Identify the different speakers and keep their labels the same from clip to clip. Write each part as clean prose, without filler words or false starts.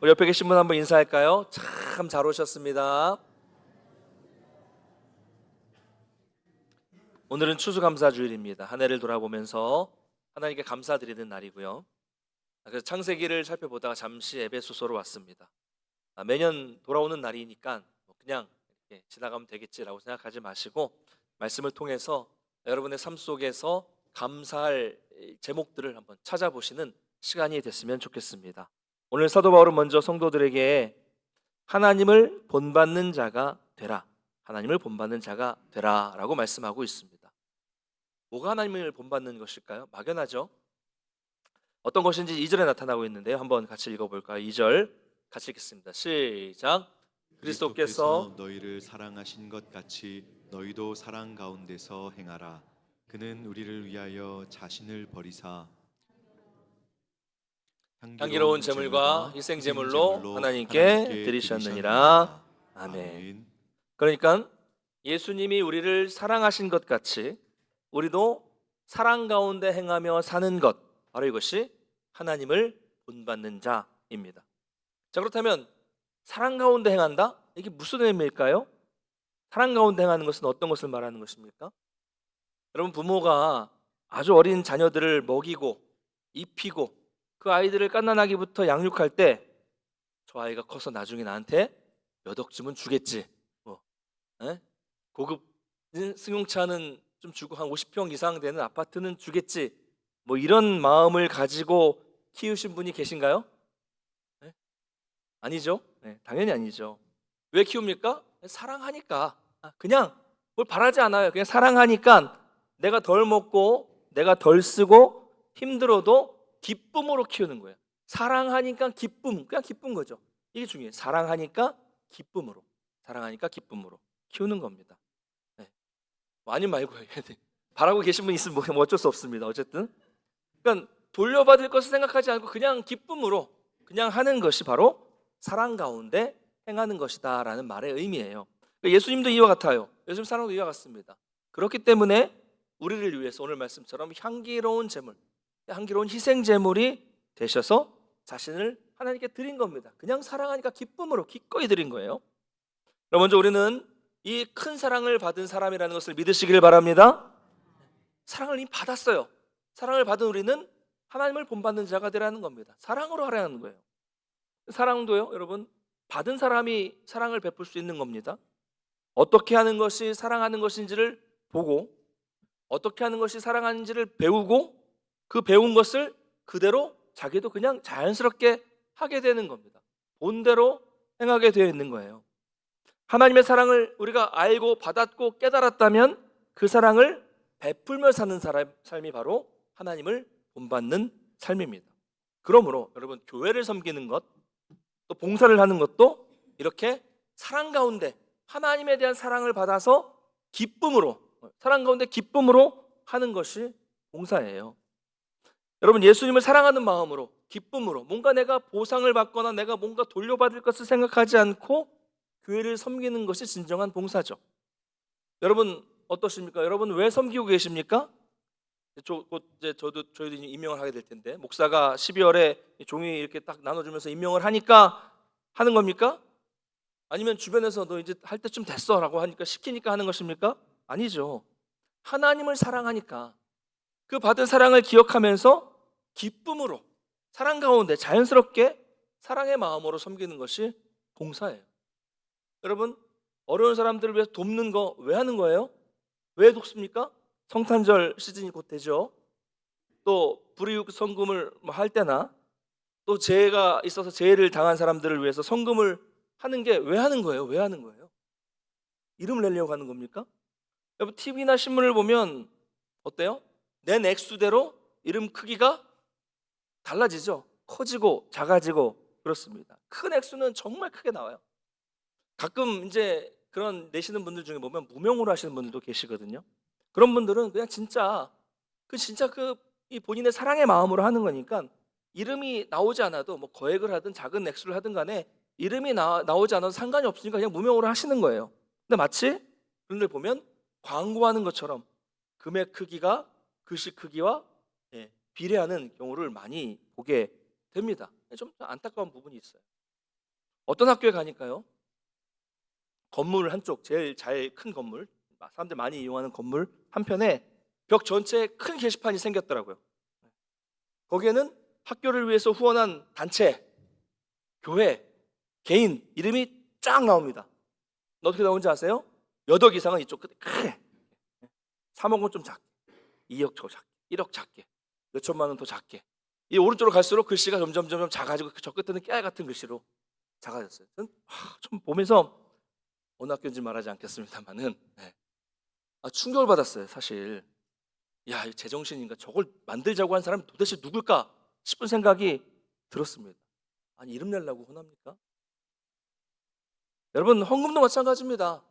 Speaker 1: 우리 옆에 계신 분 한번 인사할까요? 참 잘 오셨습니다. 오늘은 추수감사주일입니다. 한 해를 돌아보면서 하나님께 감사드리는 날이고요. 그래서 창세기를 살펴보다가 잠시 에베소서로 왔습니다. 매년 돌아오는 날이니까 그냥 이렇게 지나가면 되겠지라고 생각하지 마시고 말씀을 통해서 여러분의 삶 속에서 감사할 제목들을 한번 찾아보시는 시간이 됐으면 좋겠습니다. 오늘 사도 바울은 먼저 성도들에게 하나님을 본받는 자가 되라, 하나님을 본받는 자가 되라 라고 말씀하고 있습니다. 뭐가 하나님을 본받는 것일까요? 막연하죠. 어떤 것인지 2절에 나타나고 있는데요. 한번 같이 읽어볼까요? 2절 같이 읽겠습니다. 시작. 그리스도께서
Speaker 2: 너희를 사랑하신 것 같이 너희도 사랑 가운데서 행하라. 그는 우리를 위하여 자신을 버리사
Speaker 1: 향기로운 제물과 희생 제물로 하나님께 드리셨느니라. 아멘. 그러니까 예수님이 우리를 사랑하신 것 같이 우리도 사랑 가운데 행하며 사는 것, 바로 이것이 하나님을 본받는 자입니다. 자, 그렇다면 사랑 가운데 행한다? 이게 무슨 의미일까요? 사랑 가운데 행하는 것은 어떤 것을 말하는 것입니까? 여러분, 부모가 아주 어린 자녀들을 먹이고 입히고 그 아이들을 갓난아기부터 양육할 때 저 아이가 커서 나중에 나한테 몇 억쯤은 주겠지, 뭐, 에? 고급 승용차는 좀 주고 한 50평 이상 되는 아파트는 주겠지, 뭐 이런 마음을 가지고 키우신 분이 계신가요? 네? 아니죠. 네, 당연히 아니죠. 왜 키웁니까? 사랑하니까. 그냥 뭘 바라지 않아요. 그냥 사랑하니까 내가 덜 먹고 내가 덜 쓰고 힘들어도 기쁨으로 키우는 거예요. 사랑하니까 기쁨, 그냥 기쁜 거죠. 이게 중요해요. 사랑하니까 기쁨으로, 사랑하니까 기쁨으로 키우는 겁니다. 네. 뭐 아니 말고 바라고 계신 분 있으면 뭐 어쩔 수 없습니다. 어쨌든 그러니까 돌려받을 것을 생각하지 않고 그냥 기쁨으로 그냥 하는 것이 바로 사랑 가운데 행하는 것이다라는 말의 의미예요. 그러니까 예수님도 이와 같아요. 예수님 사랑도 이와 같습니다. 그렇기 때문에 우리를 위해서 오늘 말씀처럼 향기로운 제물, 향기로운 희생 제물이 되셔서 자신을 하나님께 드린 겁니다. 그냥 사랑하니까 기쁨으로 기꺼이 드린 거예요. 그럼 먼저 우리는 이 큰 사랑을 받은 사람이라는 것을 믿으시길 바랍니다. 사랑을 이미 받았어요. 사랑을 받은 우리는 하나님을 본받는 자가 되라는 겁니다. 사랑으로 하라는 거예요. 사랑도요, 여러분, 받은 사람이 사랑을 베풀 수 있는 겁니다. 어떻게 하는 것이 사랑하는 것인지를 보고 어떻게 하는 것이 사랑하는지를 배우고 그 배운 것을 그대로 자기도 그냥 자연스럽게 하게 되는 겁니다. 본대로 행하게 되어 있는 거예요. 하나님의 사랑을 우리가 알고 받았고 깨달았다면 그 사랑을 베풀며 사는 삶이 바로 하나님을 본받는 삶입니다. 그러므로 여러분, 교회를 섬기는 것, 또 봉사를 하는 것도 이렇게 사랑 가운데 하나님에 대한 사랑을 받아서 기쁨으로, 사랑 가운데 기쁨으로 하는 것이 봉사예요. 여러분, 예수님을 사랑하는 마음으로 기쁨으로 뭔가 내가 보상을 받거나 내가 뭔가 돌려받을 것을 생각하지 않고 교회를 섬기는 것이 진정한 봉사죠. 여러분 어떠십니까? 여러분 왜 섬기고 계십니까? 곧 이제 저희도 임명을 하게 될 텐데 목사가 12월에 종이 이렇게 딱 나눠주면서 임명을 하니까 하는 겁니까? 아니면 주변에서 너 이제 할 때쯤 됐어라고 하니까 시키니까 하는 것입니까? 아니죠. 하나님을 사랑하니까 그 받은 사랑을 기억하면서 기쁨으로 사랑 가운데 자연스럽게 사랑의 마음으로 섬기는 것이 봉사예요. 여러분, 어려운 사람들을 위해서 돕는 거 왜 하는 거예요? 왜 돕습니까? 성탄절 시즌이 곧 되죠. 또 불이웃 성금을 할 때나 또 재해가 있어서 재해를 당한 사람들을 위해서 성금을 하는 게 왜 하는 거예요? 왜 하는 거예요? 이름을 내려고 하는 겁니까? 여러분, TV나 신문을 보면 어때요? 낸 액수대로 이름 크기가 달라지죠. 커지고 작아지고 그렇습니다. 큰 액수는 정말 크게 나와요. 가끔 이제 그런 내시는 분들 중에 보면 무명으로 하시는 분들도 계시거든요. 그런 분들은 그냥 진짜 이 본인의 사랑의 마음으로 하는 거니까 이름이 나오지 않아도 뭐 거액을 하든 작은 액수를 하든 간에 이름이 나오지 않아도 상관이 없으니까 그냥 무명으로 하시는 거예요. 근데 마치 그런들 보면 광고하는 것처럼 금액 크기가 글씨 크기와 비례하는 경우를 많이 보게 됩니다. 좀 안타까운 부분이 있어요. 어떤 학교에 가니까요, 건물 한쪽, 제일 잘 큰 건물, 사람들 많이 이용하는 건물 한편에 벽 전체에 큰 게시판이 생겼더라고요. 거기에는 학교를 위해서 후원한 단체, 교회, 개인 이름이 쫙 나옵니다. 어떻게 나오는지 아세요? 몇 억 이상은 이쪽 끝에 크게, 3억은 좀 작게, 2억 더 작게, 1억 작게, 몇 천만 원 더 작게. 이 오른쪽으로 갈수록 글씨가 점점 작아지고 저 끝에는 깨알 같은 글씨로 작아졌어요. 저는 좀 보면서 어느 학교인지 말하지 않겠습니다만은 충격을 받았어요. 사실 야, 이 제정신인가, 저걸 만들자고 한 사람이 도대체 누굴까 싶은 생각이 들었습니다. 아니, 이름 내려고 혼합니까? 여러분, 헌금도 마찬가지입니다.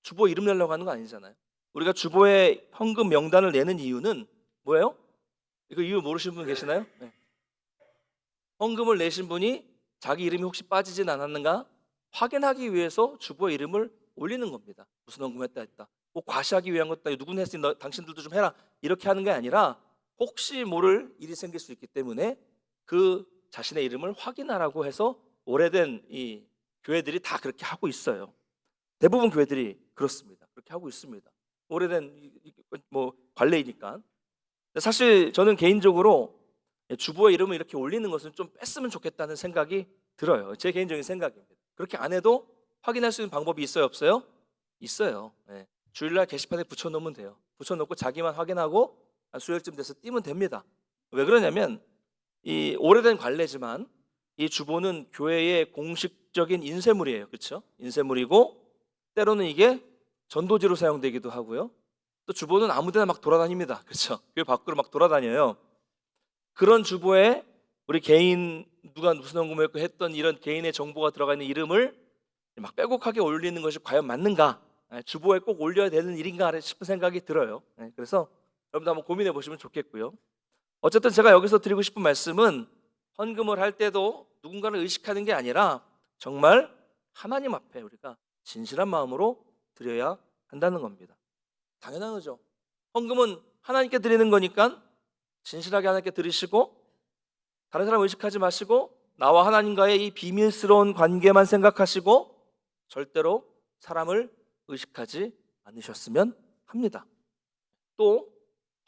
Speaker 1: 주보 이름 내려고 하는 거 아니잖아요. 우리가 주보에 헌금 명단을 내는 이유는 뭐예요? 이거 이유 모르시는 분 계시나요? 네. 헌금을 내신 분이 자기 이름이 혹시 빠지진 않았는가 확인하기 위해서 주보에 이름을 올리는 겁니다. 무슨 헌금했다 했다. 뭐 과시하기 위한 것도 아니고 누군 했으니 당신들도 좀 해라 이렇게 하는 게 아니라 혹시 모를 일이 생길 수 있기 때문에 그 자신의 이름을 확인하라고 해서 오래된 이 교회들이 다 그렇게 하고 있어요. 대부분 교회들이 그렇습니다. 그렇게 하고 있습니다. 오래된 뭐 관례이니까. 사실 저는 개인적으로 주보의 이름을 이렇게 올리는 것은 좀 뺐으면 좋겠다는 생각이 들어요. 제 개인적인 생각입니다. 그렇게 안 해도 확인할 수 있는 방법이 있어요, 없어요? 있어요. 네. 주일날 게시판에 붙여놓으면 돼요. 붙여놓고 자기만 확인하고 수요일쯤 돼서 띄면 됩니다. 왜 그러냐면 이 오래된 관례지만 이 주보는 교회의 공식적인 인쇄물이에요. 그렇죠? 인쇄물이고 때로는 이게 전도지로 사용되기도 하고요. 또 주보는 아무데나 막 돌아다닙니다. 그렇죠? 교회 밖으로 막 돌아다녀요. 그런 주보에 우리 개인 누가 무슨 헌금을 했던 이런 개인의 정보가 들어가 있는 이름을 막 빼곡하게 올리는 것이 과연 맞는가? 주보에 꼭 올려야 되는 일인가 싶은 생각이 들어요. 그래서 여러분도 한번 고민해 보시면 좋겠고요. 어쨌든 제가 여기서 드리고 싶은 말씀은 헌금을 할 때도 누군가를 의식하는 게 아니라 정말 하나님 앞에 우리가 진실한 마음으로 드려야 한다는 겁니다. 당연한 거죠. 헌금은 하나님께 드리는 거니까 진실하게 하나님께 드리시고 다른 사람 의식하지 마시고 나와 하나님과의 이 비밀스러운 관계만 생각하시고 절대로 사람을 의식하지 않으셨으면 합니다. 또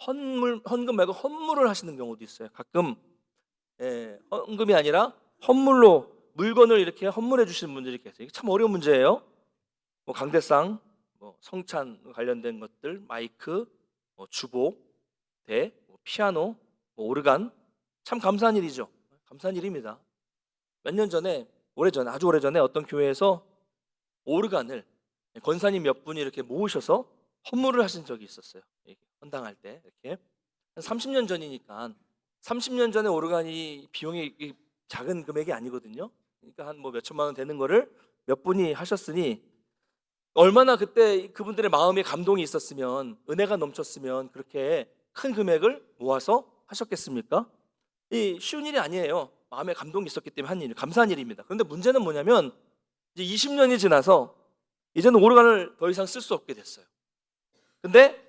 Speaker 1: 헌금 말고 헌물을 하시는 경우도 있어요. 가끔 헌금이 아니라 헌물로 물건을 이렇게 헌물해 주시는 분들이 계세요. 이게 참 어려운 문제예요. 뭐 강대상, 뭐 성찬 관련된 것들, 마이크, 뭐 주보, 대, 뭐 피아노, 뭐 오르간, 참 감사한 일이죠. 감사한 일입니다. 몇 년 전에, 오래전에, 아주 오래전에 어떤 교회에서 오르간을 권사님 몇 분이 이렇게 모으셔서 헌물을 하신 적이 있었어요. 헌당할 때 이렇게 한 30년 전이니까 30년 전에 오르간이 비용이 작은 금액이 아니거든요. 그러니까 한 뭐 몇 천만 원 되는 거를 몇 분이 하셨으니 얼마나 그때 그분들의 마음에 감동이 있었으면, 은혜가 넘쳤으면 그렇게 큰 금액을 모아서 하셨겠습니까? 이 쉬운 일이 아니에요. 마음에 감동이 있었기 때문에 한 일, 감사한 일입니다. 그런데 문제는 뭐냐면 이제 20년이 지나서 이제는 오르간을 더 이상 쓸 수 없게 됐어요. 근데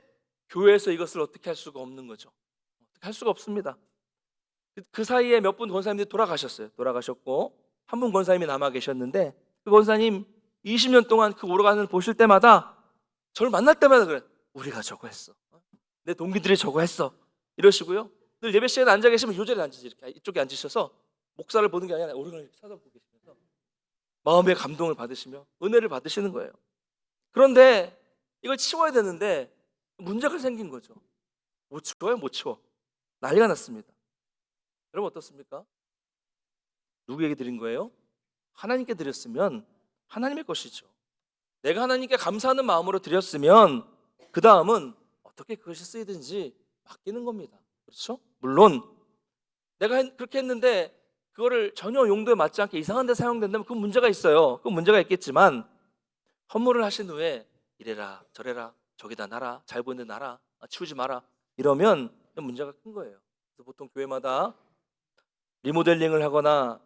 Speaker 1: 교회에서 이것을 어떻게 할 수가 없는 거죠. 어떻게 할 수가 없습니다. 그 사이에 몇 분 권사님들이 돌아가셨어요. 돌아가셨고 한 분 권사님이 남아 계셨는데 그 권사님 20년 동안 그 오르간을 보실 때마다 저를 만날 때마다 그래. 우리가 저거 했어. 내 동기들이 저거 했어. 이러시고요. 늘 예배 시간에 앉아 계시면 요 자리에 앉으세요. 이렇게 이쪽에 앉으셔서 목사를 보는 게 아니라 오르간을 이렇게 쳐다보고 계시면서 마음의 감동을 받으시며 은혜를 받으시는 거예요. 그런데 이걸 치워야 되는데 문제가 생긴 거죠. 못 치워요, 못 치워. 난리가 났습니다. 여러분 어떻습니까? 누구에게 드린 거예요? 하나님께 드렸으면 하나님의 것이죠. 내가 하나님께 감사하는 마음으로 드렸으면 그 다음은 어떻게 그것이 쓰이든지 맡기는 겁니다. 그렇죠? 물론 내가 그렇게 했는데 그거를 전혀 용도에 맞지 않게 이상한 데 사용된다면 그건 문제가 있어요. 그건 문제가 있겠지만 헌물을 하신 후에 이래라 저래라 저기다 놔라 잘 보이는 데 놔라 치우지 마라 이러면 문제가 큰 거예요. 그래서 보통 교회마다 리모델링을 하거나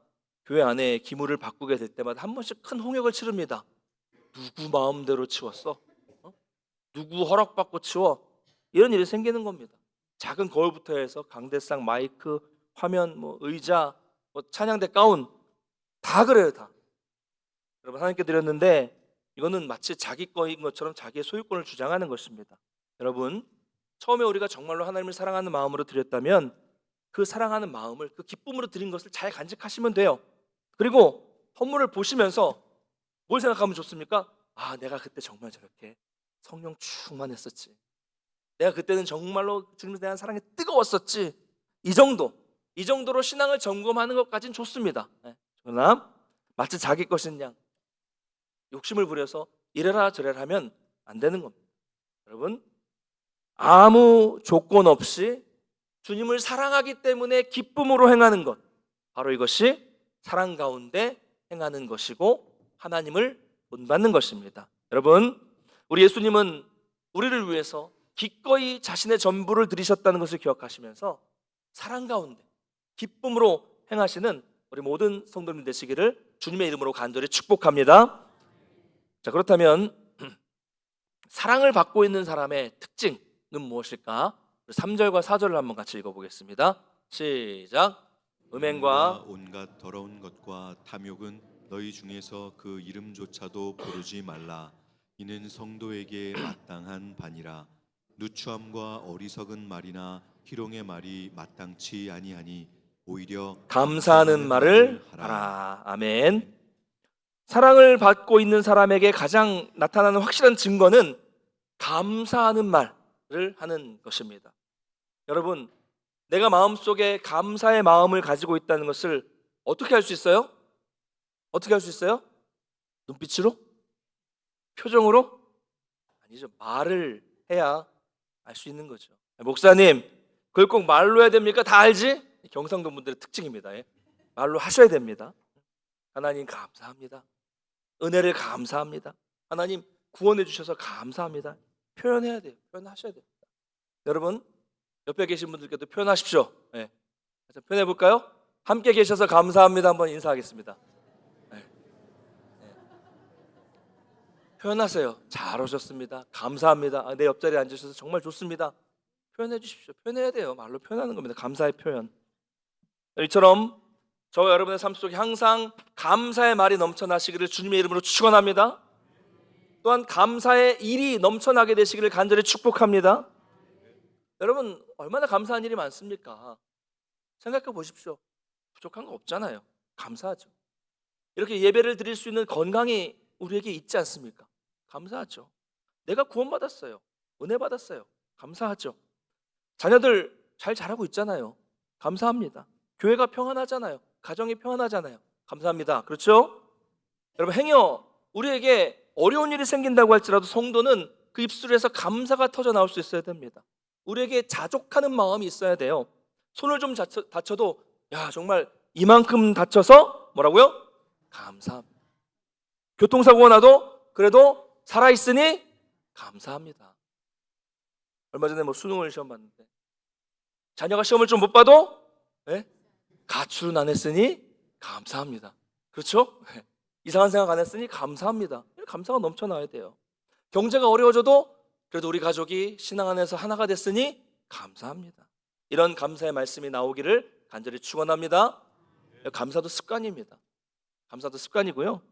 Speaker 1: 교회 안에 기물을 바꾸게 될 때마다 한 번씩 큰 홍역을 치릅니다. 누구 마음대로 치웠어? 누구 허락받고 치워? 이런 일이 생기는 겁니다. 작은 거울부터 해서 강대상, 마이크, 화면, 뭐 의자, 뭐 찬양대 가운 다 그래요, 다. 여러분, 하나님께 드렸는데 이거는 마치 자기 거인 것처럼 자기의 소유권을 주장하는 것입니다. 여러분, 처음에 우리가 정말로 하나님을 사랑하는 마음으로 드렸다면 그 사랑하는 마음을, 그 기쁨으로 드린 것을 잘 간직하시면 돼요. 그리고 헌물을 보시면서 뭘 생각하면 좋습니까? 아, 내가 그때 정말 저렇게 성령 충만했었지. 내가 그때는 정말로 주님에 대한 사랑이 뜨거웠었지. 이 정도로 신앙을 점검하는 것까지는 좋습니다. 그러나 마치 자기 것인 양 욕심을 부려서 이래라 저래라 하면 안 되는 겁니다. 여러분, 아무 조건 없이 주님을 사랑하기 때문에 기쁨으로 행하는 것, 바로 이것이 사랑 가운데 행하는 것이고 하나님을 본받는 것입니다. 여러분, 우리 예수님은 우리를 위해서 기꺼이 자신의 전부를 드리셨다는 것을 기억하시면서 사랑 가운데 기쁨으로 행하시는 우리 모든 성도님 되시기를 주님의 이름으로 간절히 축복합니다. 자, 그렇다면 사랑을 받고 있는 사람의 특징은 무엇일까? 3절과 4절을 한번 같이 읽어보겠습니다. 시작. 음행과
Speaker 2: 온갖 더러운 것과 탐욕은 너희 중에서 그 이름조차도 부르지 말라. 이는 성도에게 마땅한 바니라. 누추함과 어리석은 말이나 희롱의 말이 마땅치 아니하니 오히려
Speaker 1: 감사하는 말을 하라. 아멘. 사랑을 받고 있는 사람에게 가장 나타나는 확실한 증거는 감사하는 말을 하는 것입니다. 여러분, 내가 마음속에 감사의 마음을 가지고 있다는 것을 어떻게 할 수 있어요? 어떻게 할 수 있어요? 눈빛으로? 표정으로? 아니죠. 말을 해야 알 수 있는 거죠. 목사님, 그걸 꼭 말로 해야 됩니까? 다 알지? 경상도 분들의 특징입니다. 말로 하셔야 됩니다. 하나님 감사합니다. 은혜를 감사합니다. 하나님 구원해 주셔서 감사합니다. 표현해야 돼요. 표현하셔야 됩니다. 여러분, 옆에 계신 분들께도 표현하십시오. 표현해 볼까요? 함께 계셔서 감사합니다. 한번 인사하겠습니다. 표현하세요. 잘 오셨습니다. 감사합니다. 내 옆자리에 앉으셔서 정말 좋습니다. 표현해 주십시오. 표현해야 돼요. 말로 표현하는 겁니다. 감사의 표현. 이처럼 저와 여러분의 삶 속에 항상 감사의 말이 넘쳐나시기를 주님의 이름으로 축원합니다. 또한 감사의 일이 넘쳐나게 되시기를 간절히 축복합니다. 여러분, 얼마나 감사한 일이 많습니까? 생각해 보십시오. 부족한 거 없잖아요. 감사하죠. 이렇게 예배를 드릴 수 있는 건강이 우리에게 있지 않습니까? 감사하죠. 내가 구원받았어요. 은혜 받았어요. 감사하죠. 자녀들 잘 자라고 있잖아요. 감사합니다. 교회가 평안하잖아요. 가정이 평안하잖아요. 감사합니다. 그렇죠? 여러분, 행여 우리에게 어려운 일이 생긴다고 할지라도 성도는 그 입술에서 감사가 터져 나올 수 있어야 됩니다. 우리에게 자족하는 마음이 있어야 돼요. 손을 좀 다쳐도 야, 정말 이만큼 다쳐서 뭐라고요? 감사합니다. 교통사고가 나도 그래도 살아있으니 감사합니다. 얼마 전에 수능을 시험 봤는데 자녀가 시험을 좀 못 봐도 가출은 안 했으니 감사합니다. 그렇죠? 이상한 생각 안 했으니 감사합니다. 감사가 넘쳐나야 돼요. 경제가 어려워져도 그래도 우리 가족이 신앙 안에서 하나가 됐으니 감사합니다. 이런 감사의 말씀이 나오기를 간절히 축원합니다. 감사도 습관입니다. 감사도 습관이고요.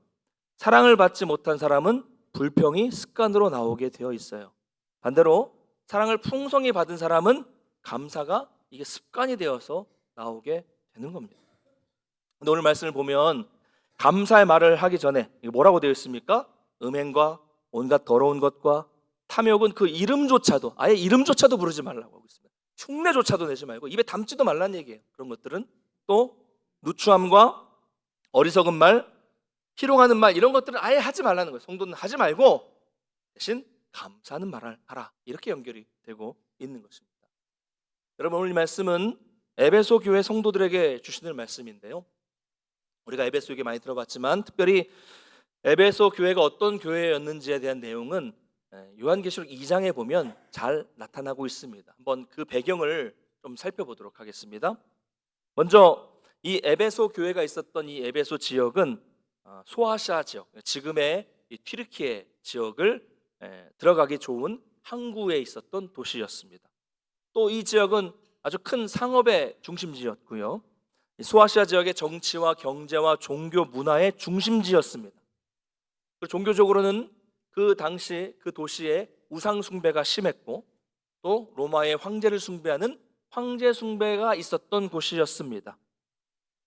Speaker 1: 사랑을 받지 못한 사람은 불평이 습관으로 나오게 되어 있어요. 반대로 사랑을 풍성히 받은 사람은 감사가 이게 습관이 되어서 나오게 되는 겁니다. 근데 오늘 말씀을 보면 감사의 말을 하기 전에 이게 뭐라고 되어 있습니까? 음행과 온갖 더러운 것과 탐욕은 그 이름조차도, 아예 이름조차도 부르지 말라고 하고 있습니다. 흉내조차도 내지 말고 입에 담지도 말라는 얘기예요. 그런 것들은 또 누추함과 어리석은 말, 희롱하는 말, 이런 것들은 아예 하지 말라는 거예요. 성도는 하지 말고 대신 감사하는 말을 하라. 이렇게 연결이 되고 있는 것입니다. 여러분, 오늘 이 말씀은 에베소 교회 성도들에게 주시는 말씀인데요. 우리가 에베소 교회 많이 들어봤지만 특별히 에베소 교회가 어떤 교회였는지에 대한 내용은 요한계시록 2장에 보면 잘 나타나고 있습니다. 한번 그 배경을 좀 살펴보도록 하겠습니다. 먼저 이 에베소 교회가 있었던 이 에베소 지역은 소아시아 지역, 지금의 이 튀르키예 지역을 들어가기 좋은 항구에 있었던 도시였습니다. 또 이 지역은 아주 큰 상업의 중심지였고요. 소아시아 지역의 정치와 경제와 종교 문화의 중심지였습니다. 그리고 종교적으로는 그 당시 그 도시에 우상 숭배가 심했고 또 로마의 황제를 숭배하는 황제 숭배가 있었던 곳이었습니다.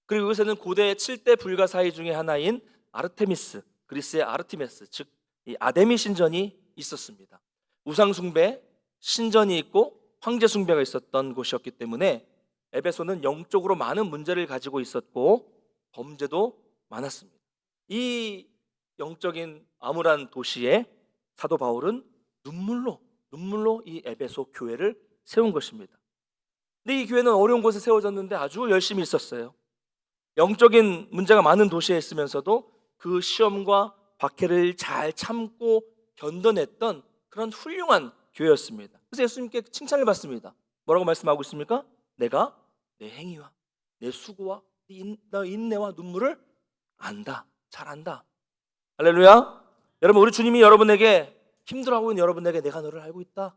Speaker 1: 그리고 이곳에는 고대 7대 불가사의 중에 하나인 아르테미스, 그리스의 아르티메스, 즉 이 아데미 신전이 있었습니다. 우상 숭배, 신전이 있고 황제 숭배가 있었던 곳이었기 때문에 에베소는 영적으로 많은 문제를 가지고 있었고 범죄도 많았습니다. 이 영적인 암울한 도시에 사도 바울은 눈물로 이 에베소 교회를 세운 것입니다. 근데 이 교회는 어려운 곳에 세워졌는데 아주 열심히 있었어요. 영적인 문제가 많은 도시에 있으면서도 그 시험과 박해를 잘 참고 견뎌냈던 그런 훌륭한 교회였습니다. 그래서 예수님께 칭찬을 받습니다. 뭐라고 말씀하고 있습니까? 내가 내 행위와 내 수고와 내 인내와 눈물을 안다. 잘 안다. 할렐루야. 여러분, 우리 주님이 여러분에게 힘들어하고 있는 여러분에게 내가 너를 알고 있다.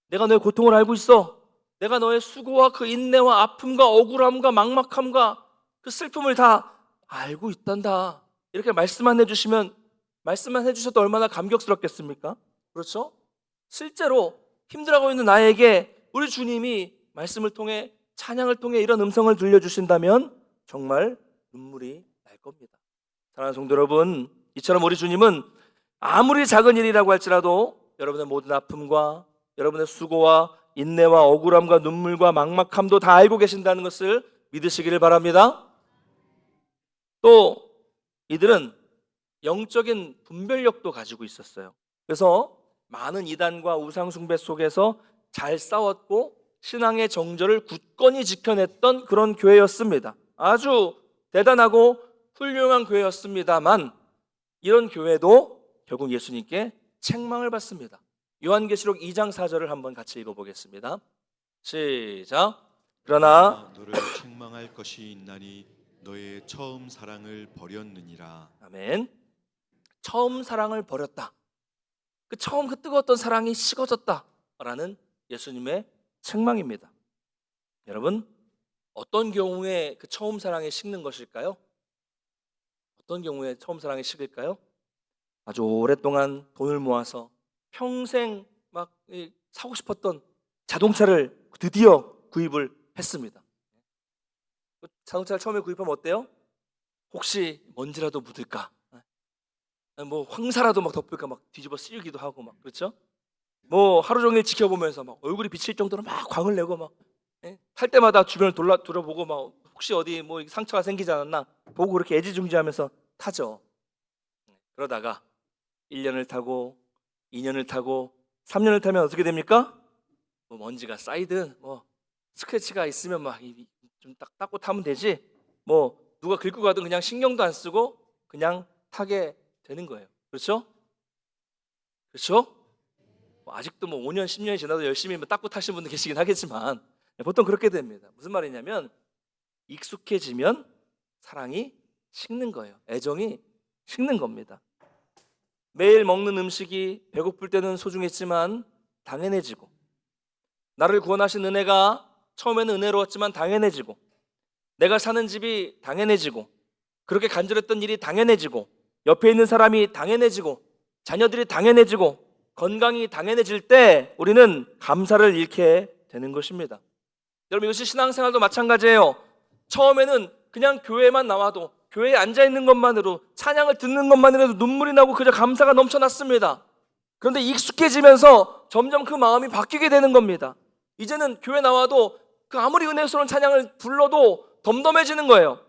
Speaker 1: 내가 너의 고통을 알고 있어. 내가 너의 수고와 그 인내와 아픔과 억울함과 막막함과 그 슬픔을 다 알고 있단다. 이렇게 말씀만 해주셔도 얼마나 감격스럽겠습니까? 그렇죠? 실제로 힘들어하고 있는 나에게 우리 주님이 말씀을 통해 찬양을 통해 이런 음성을 들려주신다면 정말 눈물이 날 겁니다. 사랑하는 성도 여러분, 이처럼 우리 주님은 아무리 작은 일이라고 할지라도 여러분의 모든 아픔과 여러분의 수고와 인내와 억울함과 눈물과 막막함도 다 알고 계신다는 것을 믿으시기를 바랍니다. 또 이들은 영적인 분별력도 가지고 있었어요. 그래서 많은 이단과 우상숭배 속에서 잘 싸웠고 신앙의 정절을 굳건히 지켜냈던 그런 교회였습니다. 아주 대단하고 훌륭한 교회였습니다만 이런 교회도 결국 예수님께 책망을 받습니다. 요한계시록 2장 4절을 한번 같이 읽어보겠습니다. 시작. 그러나
Speaker 2: 너를 책망할 것이 있나니 너의 처음 사랑을 버렸느니라.
Speaker 1: 아멘. 처음 사랑을 버렸다. 그 처음 그 뜨거웠던 사랑이 식어졌다라는 예수님의 책망입니다. 여러분, 어떤 경우에 그 처음 사랑이 식는 것일까요? 어떤 경우에 처음 사랑이 식을까요? 아주 오랫동안 돈을 모아서 평생 막 사고 싶었던 자동차를 드디어 구입을 했습니다. 자동차를 처음에 구입하면 어때요? 혹시 먼지라도 묻을까? 뭐 황사라도 막 덮을까 막 뒤집어 쓰기도 하고 막 그렇죠? 뭐 하루 종일 지켜보면서 막 얼굴이 비칠 정도로 막 광을 내고 막 탈 때마다 주변을 둘러보고 막 혹시 어디 뭐 상처가 생기지 않았나 보고 그렇게 애지중지하면서 타죠. 그러다가 1년을 타고 2년을 타고 3년을 타면 어떻게 됩니까? 뭐 먼지가 쌓이든 뭐 스크래치가 있으면 막 좀 딱 닦고 타면 되지. 뭐 누가 긁고 가든 그냥 신경도 안 쓰고 그냥 타게 되는 거예요. 그렇죠? 그렇죠? 뭐 아직도 뭐 5년, 10년이 지나도 열심히 뭐 닦고 타시는 분들 계시긴 하겠지만 보통 그렇게 됩니다. 무슨 말이냐면 익숙해지면 사랑이 식는 거예요. 애정이 식는 겁니다. 매일 먹는 음식이 배고플 때는 소중했지만 당연해지고 나를 구원하신 은혜가 처음에는 은혜로웠지만 당연해지고 내가 사는 집이 당연해지고 그렇게 간절했던 일이 당연해지고 옆에 있는 사람이 당연해지고 자녀들이 당연해지고 건강이 당연해질 때 우리는 감사를 잃게 되는 것입니다. 여러분, 이것이 신앙생활도 마찬가지예요. 처음에는 그냥 교회만 나와도 교회에 앉아있는 것만으로 찬양을 듣는 것만으로도 눈물이 나고 그저 감사가 넘쳐났습니다. 그런데 익숙해지면서 점점 그 마음이 바뀌게 되는 겁니다. 이제는 교회 나와도 그 아무리 은혜스러운 찬양을 불러도 덤덤해지는 거예요.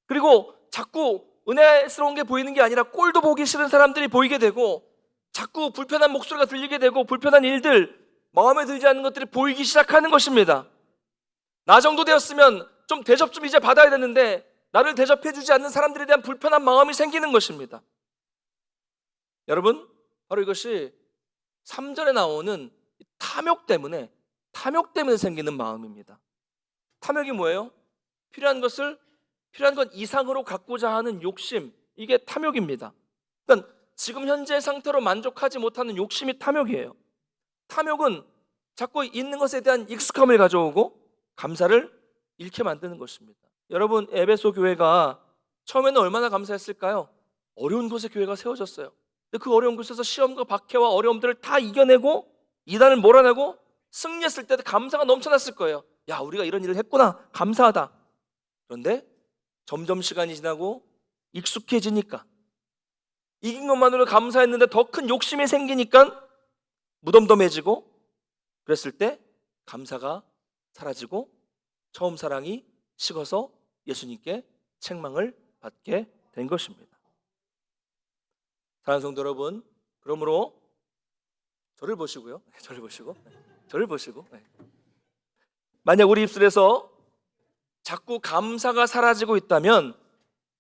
Speaker 1: 그리고 자꾸 은혜스러운 게 보이는 게 아니라 꼴도 보기 싫은 사람들이 보이게 되고 자꾸 불편한 목소리가 들리게 되고 불편한 일들, 마음에 들지 않는 것들이 보이기 시작하는 것입니다. 나 정도 되었으면 좀 대접 좀 이제 받아야 되는데 나를 대접해주지 않는 사람들에 대한 불편한 마음이 생기는 것입니다. 여러분, 바로 이것이 3절에 나오는 탐욕 때문에 생기는 마음입니다. 탐욕이 뭐예요? 필요한 것 이상으로 갖고자 하는 욕심, 이게 탐욕입니다. 그러니까 지금 현재 상태로 만족하지 못하는 욕심이 탐욕이에요. 탐욕은 자꾸 있는 것에 대한 익숙함을 가져오고 감사를 잃게 만드는 것입니다. 여러분, 에베소 교회가 처음에는 얼마나 감사했을까요? 어려운 곳에 교회가 세워졌어요. 근데 그 어려운 곳에서 시험과 박해와 어려움들을 다 이겨내고 이단을 몰아내고 승리했을 때 감사가 넘쳐났을 거예요. 야, 우리가 이런 일을 했구나. 감사하다. 그런데 점점 시간이 지나고 익숙해지니까, 이긴 것만으로 감사했는데 더 큰 욕심이 생기니까 무덤덤해지고, 그랬을 때 감사가 사라지고 처음 사랑이 식어서 예수님께 책망을 받게 된 것입니다. 사랑하는 성도 여러분, 그러므로 저를 보시고요. 저를 보시고 만약 우리 입술에서 자꾸 감사가 사라지고 있다면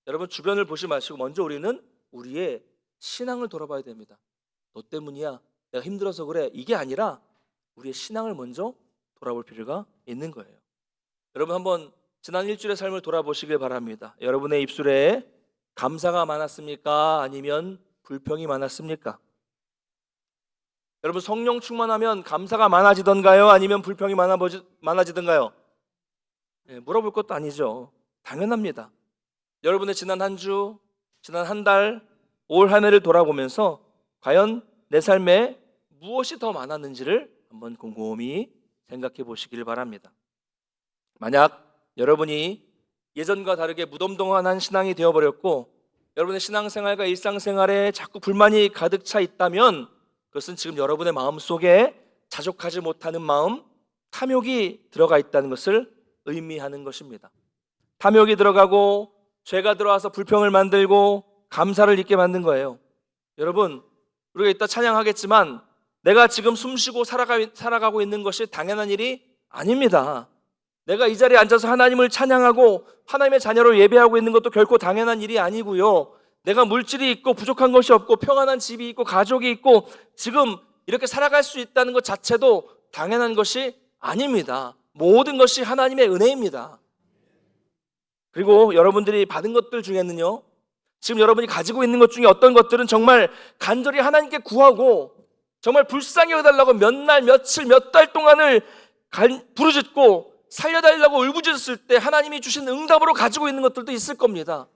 Speaker 1: 여러분, 주변을 보지 마시고 먼저 우리는 우리의 신앙을 돌아봐야 됩니다. 너 때문이야, 내가 힘들어서 그래, 이게 아니라 우리의 신앙을 먼저 돌아볼 필요가 있는 거예요. 여러분, 한번 지난 일주일의 삶을 돌아보시길 바랍니다. 여러분의 입술에 감사가 많았습니까? 아니면 불평이 많았습니까? 여러분, 성령 충만하면 감사가 많아지던가요? 아니면 불평이 많아지던가요? 물어볼 것도 아니죠. 당연합니다. 여러분의 지난 한 주, 지난 한 달, 올 한 해를 돌아보면서 과연 내 삶에 무엇이 더 많았는지를 한번 곰곰이 생각해 보시길 바랍니다. 만약 여러분이 예전과 다르게 무덤덤한 신앙이 되어버렸고 여러분의 신앙생활과 일상생활에 자꾸 불만이 가득 차 있다면 그것은 지금 여러분의 마음속에 자족하지 못하는 마음, 탐욕이 들어가 있다는 것을 의미하는 것입니다. 탐욕이 들어가고 죄가 들어와서 불평을 만들고 감사를 잊게 만든 거예요. 여러분, 우리가 이따 찬양하겠지만 내가 지금 숨쉬고 살아가고 있는 것이 당연한 일이 아닙니다. 내가 이 자리에 앉아서 하나님을 찬양하고 하나님의 자녀로 예배하고 있는 것도 결코 당연한 일이 아니고요. 내가 물질이 있고 부족한 것이 없고 평안한 집이 있고 가족이 있고 지금 이렇게 살아갈 수 있다는 것 자체도 당연한 것이 아닙니다. 모든 것이 하나님의 은혜입니다. 그리고 여러분들이 받은 것들 중에는요, 지금 여러분이 가지고 있는 것 중에 어떤 것들은 정말 간절히 하나님께 구하고 정말 불쌍히 여겨달라고 몇 날, 며칠, 몇 달 동안을 부르짖고 살려달라고 울부짖었을 때 하나님이 주신 응답으로 가지고 있는 것들도 있을 겁니다.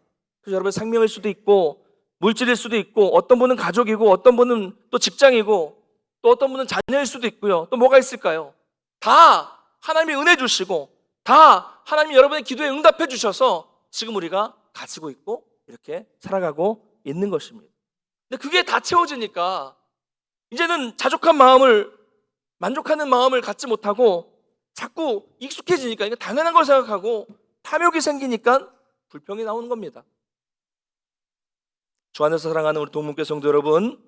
Speaker 1: 그래서 여러분, 생명일 수도 있고 물질일 수도 있고 어떤 분은 가족이고 어떤 분은 또 직장이고 또 어떤 분은 자녀일 수도 있고요. 또 뭐가 있을까요? 다 하나님이 은혜 주시고 다 하나님이 여러분의 기도에 응답해 주셔서 지금 우리가 가지고 있고 이렇게 살아가고 있는 것입니다. 근데 그게 다 채워지니까 이제는 자족한 마음을, 만족하는 마음을 갖지 못하고 자꾸 익숙해지니까 이게 당연한 걸 생각하고 탐욕이 생기니까 불평이 나오는 겁니다. 주 안에서 사랑하는 우리 동문교 성도 여러분,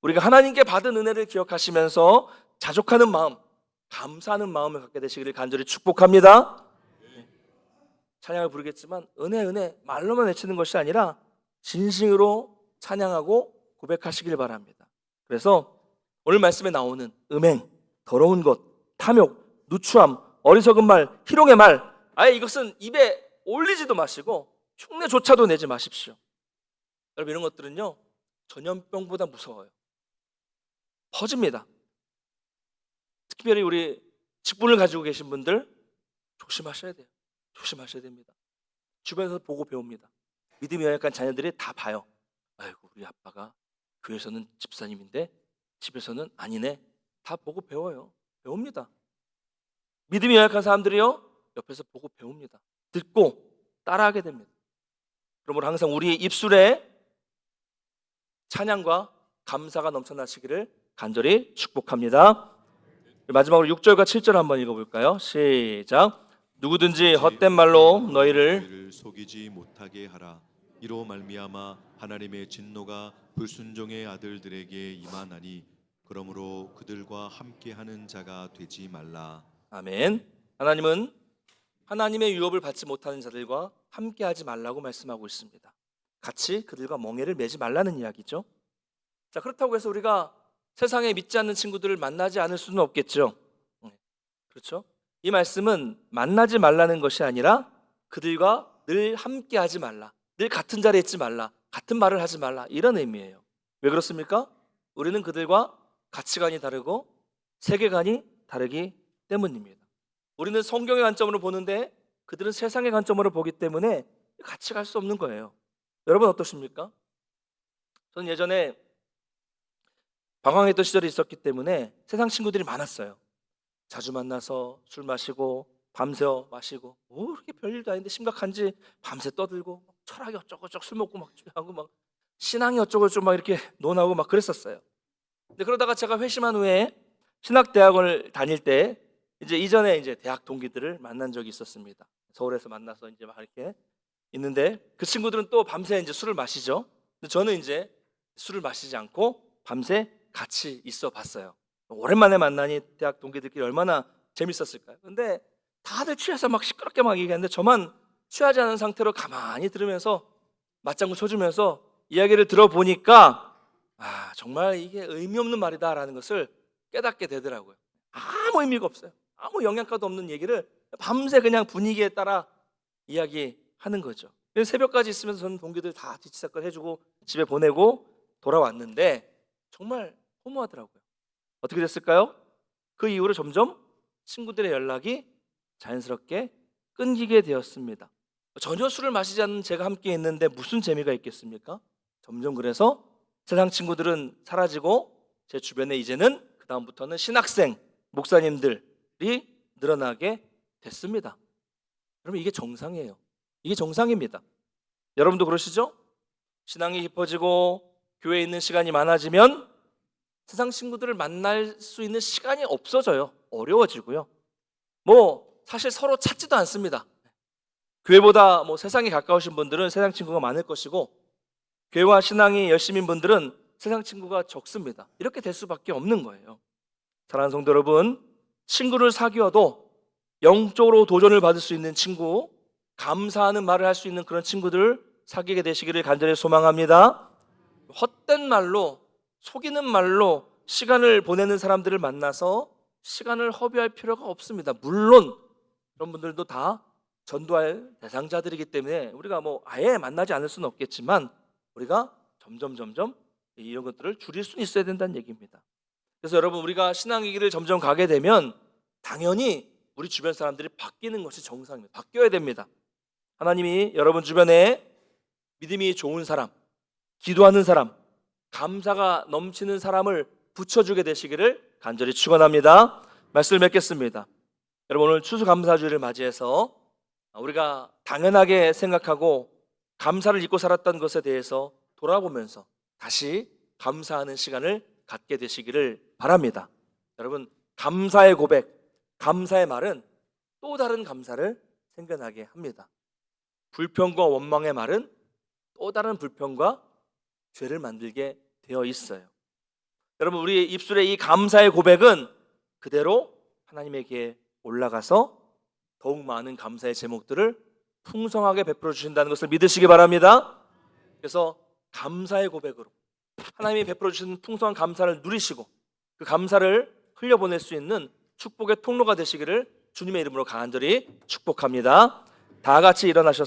Speaker 1: 우리가 하나님께 받은 은혜를 기억하시면서 자족하는 마음, 감사하는 마음을 갖게 되시기를 간절히 축복합니다. 찬양을 부르겠지만 은혜 말로만 외치는 것이 아니라 진심으로 찬양하고 고백하시길 바랍니다. 그래서 오늘 말씀에 나오는 음행, 더러운 것, 탐욕, 누추함, 어리석은 말, 희롱의 말, 아예 이것은 입에 올리지도 마시고 흉내조차도 내지 마십시오. 여러분, 이런 것들은요 전염병보다 무서워요. 퍼집니다. 특별히 우리 직분을 가지고 계신 분들 조심하셔야 돼요. 조심하셔야 됩니다. 주변에서 보고 배웁니다. 믿음이 연약한 자녀들이 다 봐요. 아이고, 우리 아빠가 교회에서는 집사님인데 집에서는 아니네. 다 보고 배워요. 배웁니다. 믿음이 연약한 사람들이요 옆에서 보고 배웁니다. 듣고 따라하게 됩니다. 그러므로 항상 우리의 입술에 찬양과 감사가 넘쳐나시기를 간절히 축복합니다. 마지막으로 6절과 7절 한번 읽어볼까요? 시작. 누구든지 헛된 말로 너희를
Speaker 2: 속이지 못하게 하라. 이로 말미암아 하나님의 진노가 불순종의 아들들에게 임하나니 그러므로 그들과 함께하는 자가 되지 말라.
Speaker 1: 아멘. 하나님은 하나님의 유업을 받지 못하는 자들과 함께하지 말라고 말씀하고 있습니다. 같이 그들과 멍에를 매지 말라는 이야기죠. 자, 그렇다고 해서 우리가 세상에 믿지 않는 친구들을 만나지 않을 수는 없겠죠. 그렇죠? 이 말씀은 만나지 말라는 것이 아니라 그들과 늘 함께하지 말라, 늘 같은 자리에 있지 말라, 같은 말을 하지 말라, 이런 의미예요. 왜 그렇습니까? 우리는 그들과 가치관이 다르고 세계관이 다르기 때문입니다. 우리는 성경의 관점으로 보는데 그들은 세상의 관점으로 보기 때문에 같이 갈 수 없는 거예요. 여러분 어떠십니까? 저는 예전에 방황했던 시절이 있었기 때문에 세상 친구들이 많았어요. 자주 만나서 술 마시고 밤새워 마시고 뭐 그렇게 별일도 아닌데 심각한지 밤새 떠들고 철학이 어쩌고저쩌고 술 먹고 막 하고 막 신앙이 어쩌고저쩌고 막 이렇게 논하고 막 그랬었어요. 근데 그러다가 제가 회심한 후에 신학대학원을 다닐 때 이전에 대학 동기들을 만난 적이 있었습니다. 서울에서 만나서 막 이렇게 있는데 그 친구들은 또 밤새 술을 마시죠. 근데 저는 술을 마시지 않고 밤새 같이 있어 봤어요. 오랜만에 만나니 대학 동기들끼리 얼마나 재밌었을까요? 근데 다들 취해서 막 시끄럽게 막 얘기하는데 저만 취하지 않은 상태로 가만히 들으면서 맞장구 쳐주면서 이야기를 들어보니까 정말 이게 의미 없는 말이다라는 것을 깨닫게 되더라고요. 아무 의미가 없어요. 아무 영양가도 없는 얘기를 밤새 그냥 분위기에 따라 이야기하는 거죠. 그래서 새벽까지 있으면서 저는 동기들 다 뒤치다꺼 해주고 집에 보내고 돌아왔는데 정말 허무하더라고요. 어떻게 됐을까요? 그 이후로 점점 친구들의 연락이 자연스럽게 끊기게 되었습니다. 전혀 술을 마시지 않는 제가 함께 있는데 무슨 재미가 있겠습니까? 점점 그래서 세상 친구들은 사라지고 제 주변에 이제는 그 다음부터는 신학생, 목사님들이 늘어나게 됐습니다. 여러분 이게 정상이에요. 이게 정상입니다. 여러분도 그러시죠? 신앙이 깊어지고 교회에 있는 시간이 많아지면 세상 친구들을 만날 수 있는 시간이 없어져요. 어려워지고요. 사실 서로 찾지도 않습니다. 교회보다 세상에 가까우신 분들은 세상 친구가 많을 것이고 교회와 신앙이 열심인 분들은 세상 친구가 적습니다. 이렇게 될 수밖에 없는 거예요. 사랑하는 성도 여러분, 친구를 사귀어도 영적으로 도전을 받을 수 있는 친구, 감사하는 말을 할 수 있는 그런 친구들을 사귀게 되시기를 간절히 소망합니다. 헛된 말로, 속이는 말로 시간을 보내는 사람들을 만나서 시간을 허비할 필요가 없습니다. 물론 그런 분들도 다 전도할 대상자들이기 때문에 우리가 아예 만나지 않을 수는 없겠지만 우리가 점점 이런 것들을 줄일 수는 있어야 된다는 얘기입니다. 그래서 여러분 우리가 신앙의 길을 점점 가게 되면 당연히 우리 주변 사람들이 바뀌는 것이 정상입니다. 바뀌어야 됩니다. 하나님이 여러분 주변에 믿음이 좋은 사람, 기도하는 사람, 감사가 넘치는 사람을 붙여주게 되시기를 간절히 축원합니다. 말씀을 맺겠습니다. 여러분 오늘 추수감사주일을 맞이해서 우리가 당연하게 생각하고 감사를 잊고 살았던 것에 대해서 돌아보면서 다시 감사하는 시간을 갖게 되시기를 바랍니다. 여러분 감사의 고백, 감사의 말은 또 다른 감사를 생겨나게 합니다. 불평과 원망의 말은 또 다른 불평과 죄를 만들게 되어 있어요. 여러분 우리의 입술에 이 감사의 고백은 그대로 하나님에게 올라가서 더욱 많은 감사의 제목들을 풍성하게 베풀어 주신다는 것을 믿으시기 바랍니다. 그래서 감사의 고백으로 하나님이 베풀어 주신 풍성한 감사를 누리시고 그 감사를 흘려보낼 수 있는 축복의 통로가 되시기를 주님의 이름으로 간절히 축복합니다. 다 같이 일어나셔서